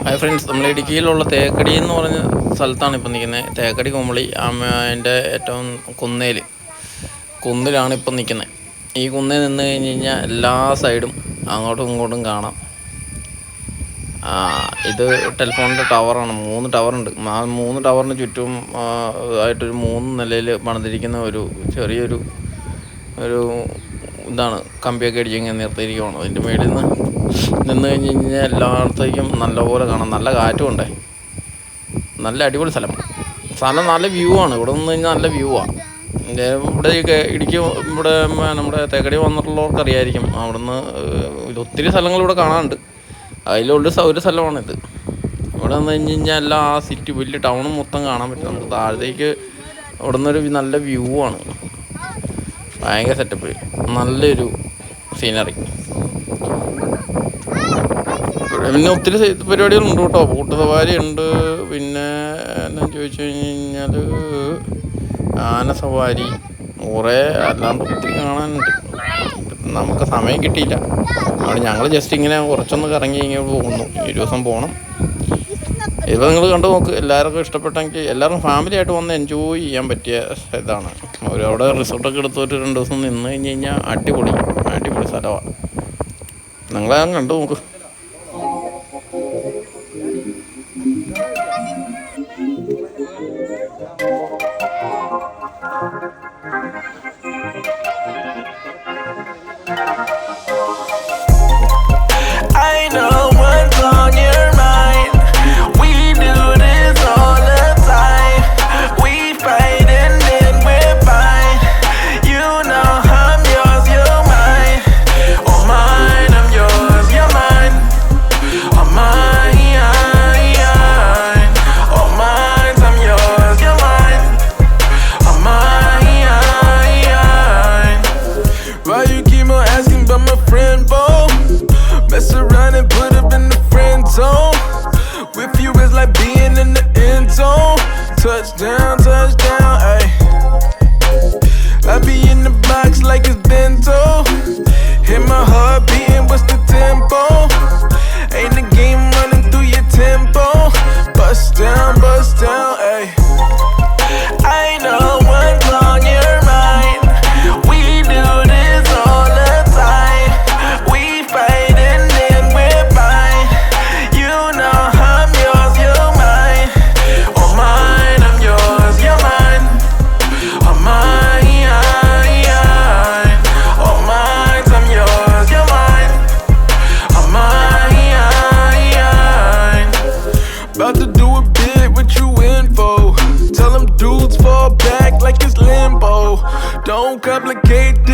Hi friends, നമ്മൾ ഇടുക്കിയിലുള്ള തേക്കടി എന്ന് പറഞ്ഞ സ്ഥലത്താണ് ഇപ്പം നിൽക്കുന്നത്. തേക്കടി കുമളി അതിൻ്റെ ഏറ്റവും കുന്നിലാണ് ഇപ്പം നിൽക്കുന്നത്. ഈ കുന്നിൽ നിന്ന് കഴിഞ്ഞ് കഴിഞ്ഞാൽ എല്ലാ സൈഡും അങ്ങോട്ടും ഇങ്ങോട്ടും കാണാം. ഇത് ടെലിഫോണിൻ്റെ ടവറാണ്. 3 ടവറുണ്ട്. ആ 3 ടവറിന് ചുറ്റും ആയിട്ടൊരു 3 നിലയിൽ പണിതിരിക്കുന്ന ചെറിയൊരു ഇതാണ്. കമ്പിയൊക്കെ അടിച്ച് ഇങ്ങനെ നിർത്തിയിരിക്കുകയാണ്. അതിൻ്റെ മേളിൽ നിന്ന് കഴിഞ്ഞ് കഴിഞ്ഞാൽ എല്ലായിടത്തേക്കും നല്ലപോലെ കാണാം. നല്ല കാറ്റും ഉണ്ടേ. നല്ല അടിപൊളി സ്ഥലം. നല്ല വ്യൂ ആണ്. ഇവിടെ നിന്ന് കഴിഞ്ഞാൽ നല്ല വ്യൂ ആണ്. ഇവിടെ ഇവിടെ നമ്മുടെ തേക്കടി വന്നിട്ടുള്ളവർക്ക് അറിയായിരിക്കും. അവിടുന്ന് ഒത്തിരി സ്ഥലങ്ങൾ ഇവിടെ കാണാനുണ്ട്. അതിലുള്ള ഒരു സ്ഥലമാണിത്. ഇവിടെ നിന്ന് കഴിഞ്ഞ് കഴിഞ്ഞാൽ എല്ലാ സിറ്റി വലിയ ടൗണും മൊത്തം കാണാൻ പറ്റും. നമുക്ക് താഴത്തേക്ക് ഇവിടെ നിന്നൊരു നല്ല വ്യൂ ആണ്. ഭയങ്കര സെറ്റപ്പ്, നല്ലൊരു സീനറി. പിന്നെ ഒത്തിരി പരിപാടികളുണ്ട് കേട്ടോ. ബോട്ട് സവാരി ഉണ്ട്. പിന്നെ എന്നാ ചോദിച്ചു കഴിഞ്ഞ് കഴിഞ്ഞാൽ ആന സവാരി, കുറേ അല്ലാണ്ട് ഒത്തിരി കാണാനുണ്ട്. നമുക്ക് സമയം കിട്ടിയില്ല. അവിടെ ഞങ്ങൾ ജസ്റ്റ് ഇങ്ങനെ കുറച്ചൊന്ന് കറങ്ങി ഇങ്ങനെ പോകുന്നു. ഈ ദിവസം പോകണം. ഇപ്പോൾ നിങ്ങൾ കണ്ടു നോക്ക്. എല്ലാവർക്കും ഇഷ്ടപ്പെട്ടെങ്കിൽ എല്ലാവർക്കും ഫാമിലി ആയിട്ട് വന്ന് എൻജോയ് ചെയ്യാൻ പറ്റിയ ഇതാണ്. അവിടെ റിസോർട്ടൊക്കെ എടുത്തിട്ട് 2 ദിവസം നിന്ന് കഴിഞ്ഞ് കഴിഞ്ഞാൽ അടിപൊളി സ്ഥലമാണ്. നിങ്ങളെ കണ്ടു നോക്ക്. Touchdown, ayy. I be in the box like it's bento. Hit my heart beating, what's the tempo? Ain't the game running through your tempo. Bust down, ayy. I know what's on your mind. We do this all the time. We fight and then we're fine. You know I'm yours, you're mine. Oh mine, I'm yours, you're mine. Oh mine, oh mine, I'm yours, you're mine. Oh mine. About to do a bit, what you in for? Tell them dudes fall back like it's limbo. Don't complicate this.